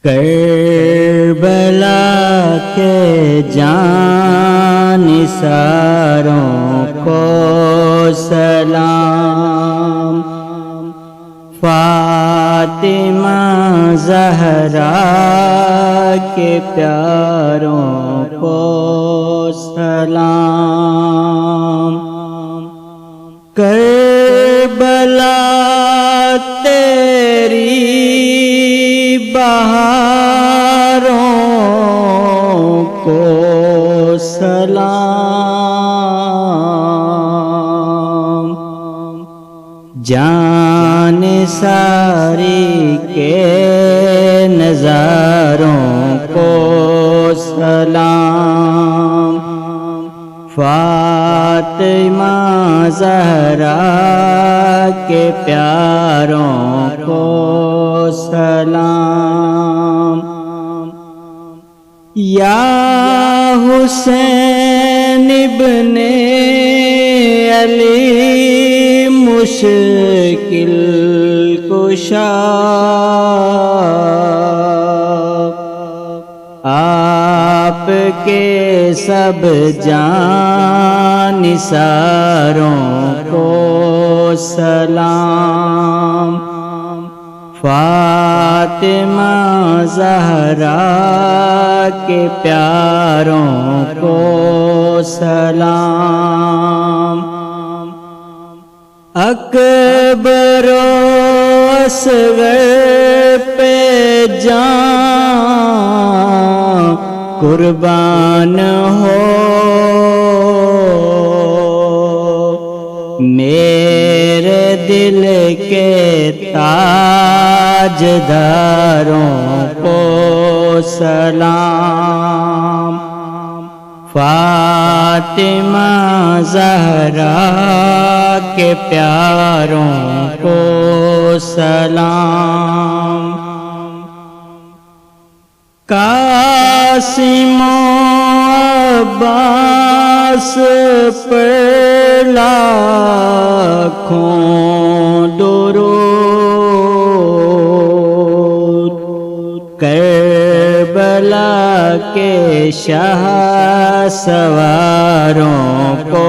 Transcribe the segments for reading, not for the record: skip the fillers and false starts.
کربلا کے جانثاروں کو سلام، فاطمہ زہرا کے پیاروں کو سلام۔ کربلا تیری بہاروں کو سلام، جان ساری کے نظاروں کو سلام، فاطمہ زہرا کے پیاروں کو سلام۔ یا حسین ابن علی مشکل کشا، آپ کے سب جانثاروں کو سلام، فاطمہ زہرا کے پیاروں کو سلام۔ اکبر و اصغر پہ جان قربان ہو، میرے دل کے تاجداروں کو سلام، فاطمہ زہرا کے پیاروں کو سلام۔ قاسم و عباس پر لاکھوں درود، کربلا کے شاہ سواروں کو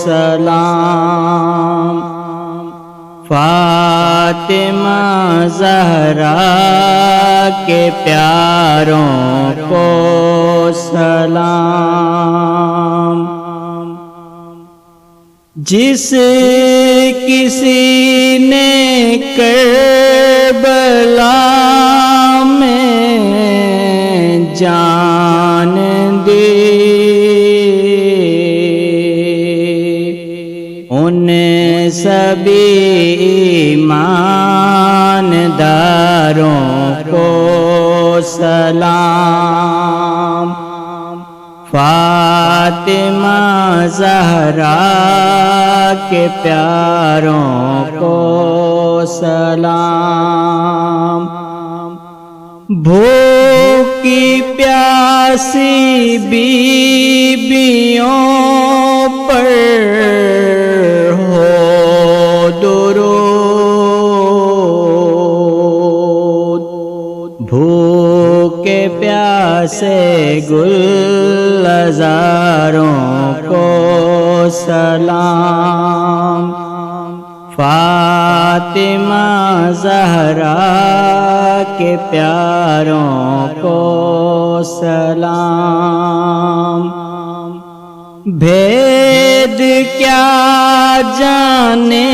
سلام، فاطمہ زہرا کے پیاروں کو سلام۔ جس کسی نے کربلا میں جان دی، ان سبھی ایمانداروں کو سلام، فاطمہ زہرا کے پیاروں کو سلام۔ بھوکی پیاسی بیویوں پر ہو درود، بھوکے پیاسے گلزاروں کو سلام، فاطمہ زہرا کے پیاروں کو سلام۔ بھید کیا جانے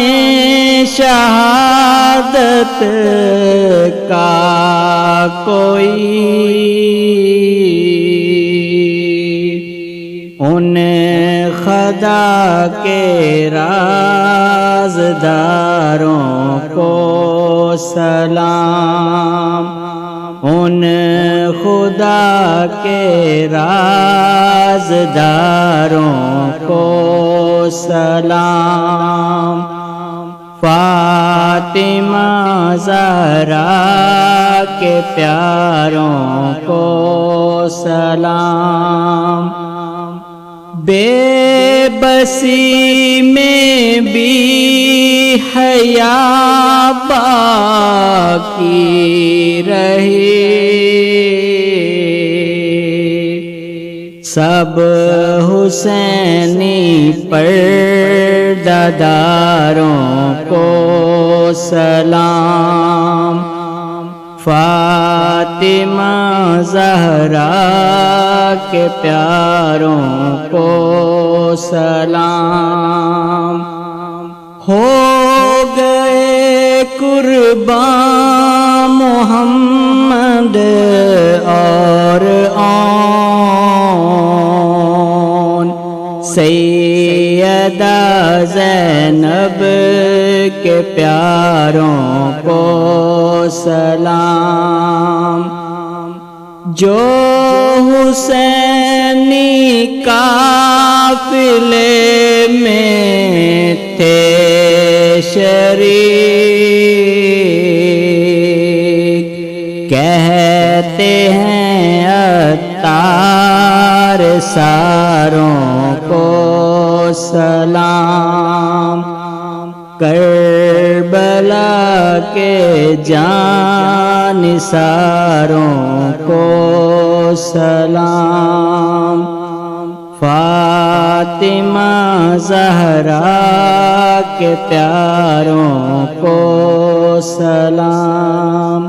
شہادت کا کوئی، ان خدا کے رازداروں کو سلام، ان خدا کے رازداروں کو سلام، فاطمہ زہرا کے پیاروں کو سلام۔ بے بسی میں بھی حیا باقی رہی، سب حسینی پرداداروں کو سلام، فاطمہ زہرا کے پیاروں کو سلام، ہو گئے قربان محمد اور آن، سیدہ زینب کے پیاروں کو سلام، جو حسینی قافلے میں تھے شریک، کہتے ہیں عطار ساروں کو سلام، کربلا کے جانثاروں کو سلام، فاطمہ زہرا کے پیاروں کو سلام،